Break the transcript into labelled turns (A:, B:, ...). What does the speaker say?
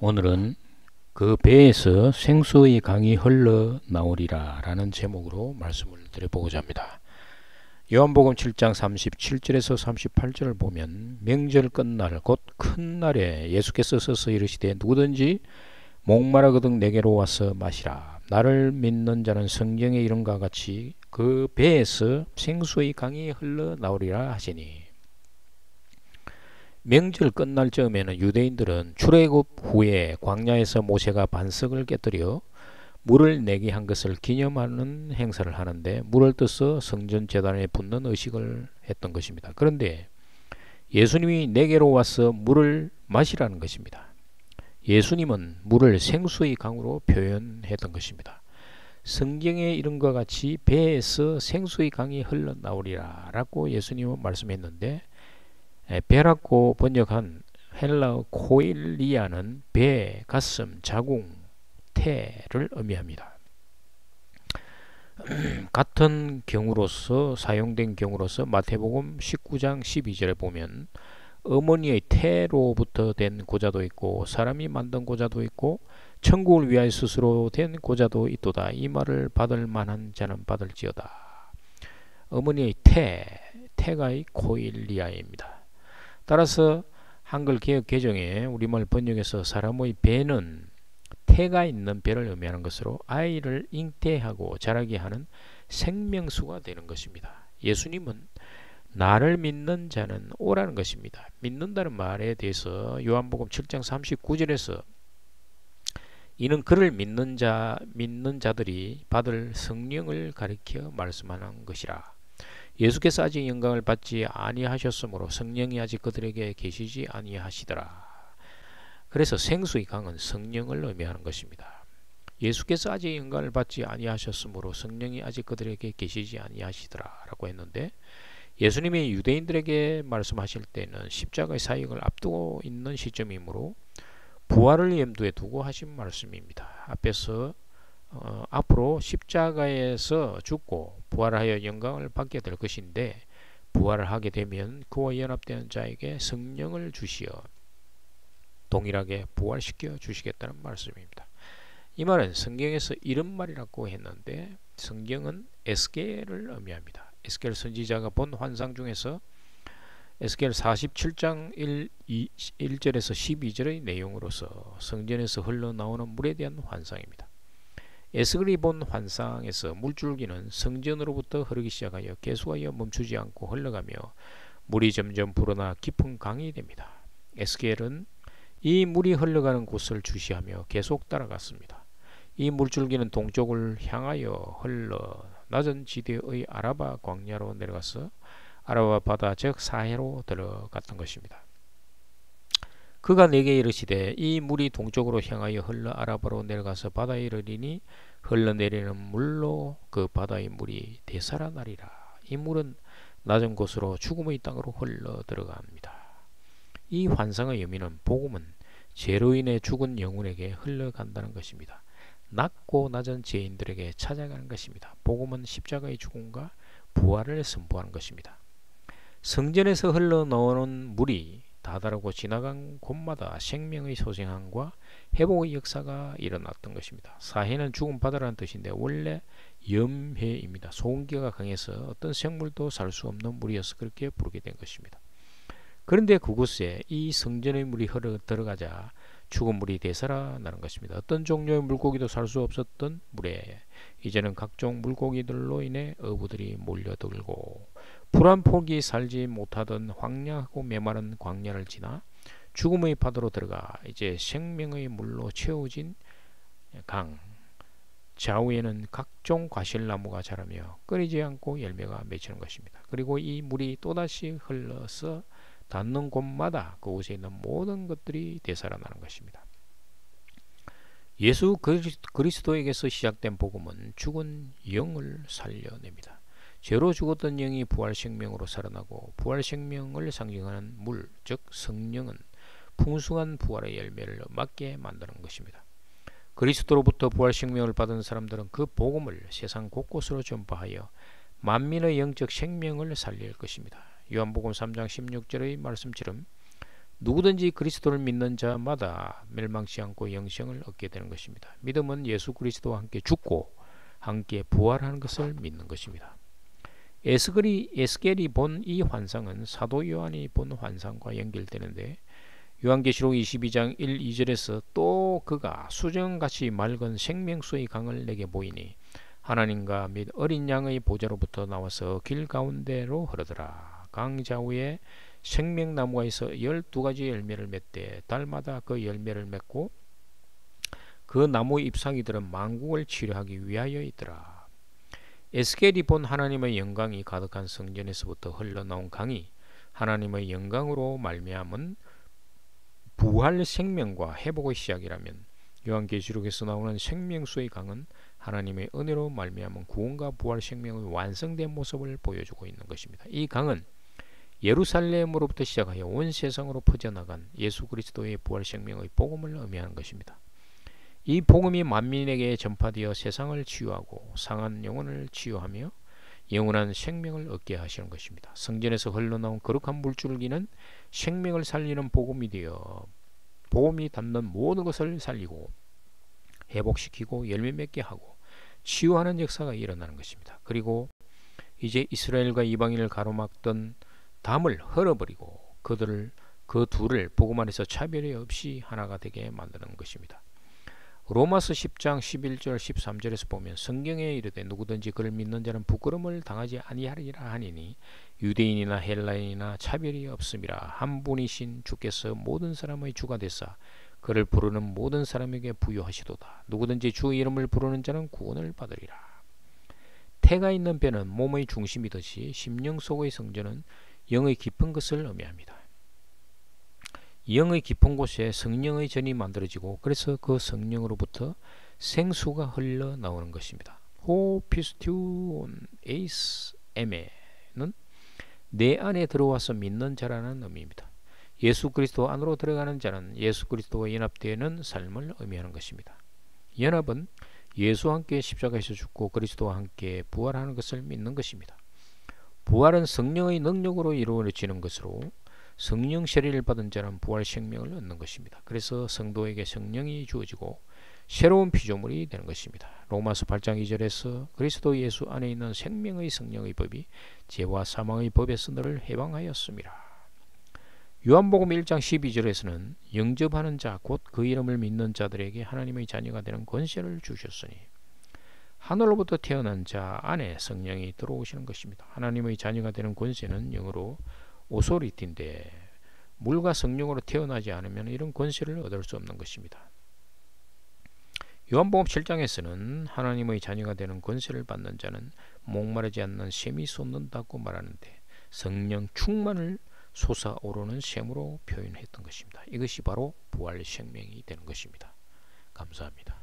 A: 오늘은 그 배에서 생수의 강이 흘러나오리라 라는 제목으로 말씀을 드려보고자 합니다. 요한복음 7장 37절에서 38절을 보면 명절 끝날 곧 큰 날에 예수께서 서서 이르시되 누구든지 목마르거든 내게로 와서 마시라. 나를 믿는 자는 성경의 이름과 같이 그 배에서 생수의 강이 흘러나오리라 하시니, 명절 끝날 즈음에는 유대인들은 출애굽 후에 광야에서 모세가 반석을 깨뜨려 물을 내게 한 것을 기념하는 행사를 하는데, 물을 떠서 성전 제단에 붓는 의식을 했던 것입니다. 그런데 예수님이 내게로 와서 물을 마시라는 것입니다. 예수님은 물을 생수의 강으로 표현했던 것입니다. 성경의 이름과 같이 배에서 생수의 강이 흘러나오리라 라고 예수님은 말씀했는데, 배라고 번역한 헬라어 코일리아는 배, 가슴, 자궁, 태를 의미합니다. 같은 경우로서 사용된 경우로서 마태복음 19장 12절에 보면 어머니의 태로부터 된 고자도 있고 사람이 만든 고자도 있고 천국을 위하여 스스로 된 고자도 있도다. 이 말을 받을 만한 자는 받을지어다. 어머니의 태가 이 코일리아입니다. 따라서 한글 개역 개정에 우리말 번역에서 사람의 배는 태가 있는 배를 의미하는 것으로 아이를 잉태하고 자라게 하는 생명수가 되는 것입니다. 예수님은 나를 믿는 자는 오라는 것입니다. 믿는다는 말에 대해서 요한복음 7장 39절에서 이는 그를 믿는 자들이 받을 성령을 가리켜 말씀하는 것이라. 예수께서 아직 영광을 받지 아니하셨으므로 성령이 아직 그들에게 계시지 아니하시더라. 그래서 생수의 강은 성령을 의미하는 것입니다. 예수께서 아직 영광을 받지 아니하셨으므로 성령이 아직 그들에게 계시지 아니하시더라 라고 했는데, 예수님이 유대인들에게 말씀하실 때는 십자가의 사역을 앞두고 있는 시점이므로 부활을 염두에 두고 하신 말씀입니다. 앞에서 앞으로 십자가에서 죽고 부활하여 영광을 받게 될 것인데, 부활을 하게 되면 그와 연합되는 자에게 성령을 주시어 동일하게 부활시켜 주시겠다는 말씀입니다. 이 말은 성경에서 이런 말이라고 했는데, 성경은 에스겔을 의미합니다. 에스겔 선지자가 본 환상 중에서 에스겔 47장 1절에서 12절의 내용으로서 성전에서 흘러나오는 물에 대한 환상입니다. 에스겔이 본 환상에서 물줄기는 성전으로부터 흐르기 시작하여 계속하여 멈추지 않고 흘러가며 물이 점점 불어나 깊은 강이 됩니다. 에스겔은 이 물이 흘러가는 곳을 주시하며 계속 따라갔습니다. 이 물줄기는 동쪽을 향하여 흘러 낮은 지대의 아라바 광야로 내려가서 아라바 바다 즉 사해로 들어갔던 것입니다. 그가 내게 이르시되 이 물이 동쪽으로 향하여 흘러 아라바로 내려가서 바다에 이르리니 흘러내리는 물로 그 바다의 물이 되살아나리라. 이 물은 낮은 곳으로 죽음의 땅으로 흘러 들어갑니다. 이 환상의 의미는 복음은 죄로 인해 죽은 영혼에게 흘러간다는 것입니다. 낮고 낮은 죄인들에게 찾아가는 것입니다. 복음은 십자가의 죽음과 부활을 선포하는 것입니다. 성전에서 흘러나오는 물이 다다르고 지나간 곳마다 생명의 소생함과 회복의 역사가 일어났던 것입니다. 사해는 죽은 바다라는 뜻인데 원래 염해입니다. 소음기가 강해서 어떤 생물도 살 수 없는 물이어서 그렇게 부르게 된 것입니다. 그런데 그곳에 이 성전의 물이 흘러 들어가자 죽은 물이 되살아나는 것입니다. 어떤 종류의 물고기도 살 수 없었던 물에 이제는 각종 물고기들로 인해 어부들이 몰려들고 풀 한 폭이 살지 못하던 황량하고 메마른 광야를 지나 죽음의 바다로 들어가 이제 생명의 물로 채워진 강 좌우에는 각종 과실나무가 자라며 끊이지 않고 열매가 맺히는 것입니다. 그리고 이 물이 또다시 흘러서 닿는 곳마다 그곳에 있는 모든 것들이 되살아나는 것입니다. 예수 그리스도에게서 시작된 복음은 죽은 영을 살려냅니다. 죄로 죽었던 영이 부활생명으로 살아나고 부활생명을 상징하는 물, 즉 성령은 풍성한 부활의 열매를 맞게 만드는 것입니다. 그리스도로부터 부활생명을 받은 사람들은 그 복음을 세상 곳곳으로 전파하여 만민의 영적 생명을 살릴 것입니다. 요한복음 3장 16절의 말씀처럼 누구든지 그리스도를 믿는 자마다 멸망치 않고 영생을 얻게 되는 것입니다. 믿음은 예수 그리스도와 함께 죽고 함께 부활하는 것을 믿는 것입니다. 에스겔이 본 이 환상은 사도 요한이 본 환상과 연결되는데, 요한계시록 22장 1, 2절에서 또 그가 수정같이 맑은 생명수의 강을 내게 보이니 하나님과 및 어린 양의 보좌로부터 나와서 길 가운데로 흐르더라. 강 좌우에 생명나무가 있어 12가지 열매를 맺되 달마다 그 열매를 맺고 그 나무의 잎사귀들은 만국을 치료하기 위하여 있더라. 에스겔이 본 하나님의 영광이 가득한 성전에서부터 흘러나온 강이 하나님의 영광으로 말미암은 부활 생명과 회복의 시작이라면, 요한계시록에서 나오는 생명수의 강은 하나님의 은혜로 말미암은 구원과 부활 생명의 완성된 모습을 보여주고 있는 것입니다. 이 강은 예루살렘으로부터 시작하여 온 세상으로 퍼져나간 예수 그리스도의 부활 생명의 복음을 의미하는 것입니다. 이 복음이 만민에게 전파되어 세상을 치유하고 상한 영혼을 치유하며 영원한 생명을 얻게 하시는 것입니다. 성전에서 흘러나온 거룩한 물줄기는 생명을 살리는 복음이 되어 복음이 담는 모든 것을 살리고 회복시키고 열매 맺게 하고 치유하는 역사가 일어나는 것입니다. 그리고 이제 이스라엘과 이방인을 가로막던 담을 헐어버리고 그 둘을 복음 안에서 차별이 없이 하나가 되게 만드는 것입니다. 로마서 10장 11절 13절에서 보면 성경에 이르되 누구든지 그를 믿는 자는 부끄러움을 당하지 아니하리라 하니니 유대인이나 헬라인이나 차별이 없음이라. 한 분이신 주께서 모든 사람의 주가 되사 그를 부르는 모든 사람에게 부여하시도다. 누구든지 주의 이름을 부르는 자는 구원을 받으리라. 태가 있는 배는 몸의 중심이듯이 심령 속의 성전은 영의 깊은 것을 의미합니다. 영의 깊은 곳에 성령의 전이 만들어지고 그래서 그 성령으로부터 생수가 흘러나오는 것입니다. 호피스티온 에이스 에메는 내 안에 들어와서 믿는 자라는 의미입니다. 예수 그리스도 안으로 들어가는 자는 예수 그리스도와 연합되는 삶을 의미하는 것입니다. 연합은 예수와 함께 십자가에서 죽고 그리스도와 함께 부활하는 것을 믿는 것입니다. 부활은 성령의 능력으로 이루어지는 것으로 성령 세례를 받은 자는 부활 생명을 얻는 것입니다. 그래서 성도에게 성령이 주어지고 새로운 피조물이 되는 것입니다. 로마서 8장 2절에서 그리스도 예수 안에 있는 생명의 성령의 법이 죄와 사망의 법에서 너를 해방하였습니다. 요한복음 1장 12절에서는 영접하는 자 곧 그 이름을 믿는 자들에게 하나님의 자녀가 되는 권세를 주셨으니, 하늘로부터 태어난 자 안에 성령이 들어오시는 것입니다. 하나님의 자녀가 되는 권세는 영어로 오소리티인데 물과 성령으로 태어나지 않으면 이런 권세를 얻을 수 없는 것입니다. 요한복음 7장에서는 하나님의 자녀가 되는 권세를 받는 자는 목마르지 않는 샘이 솟는다고 말하는데 성령 충만을 솟아오르는 샘으로 표현했던 것입니다. 이것이 바로 부활 생명이 되는 것입니다. 감사합니다.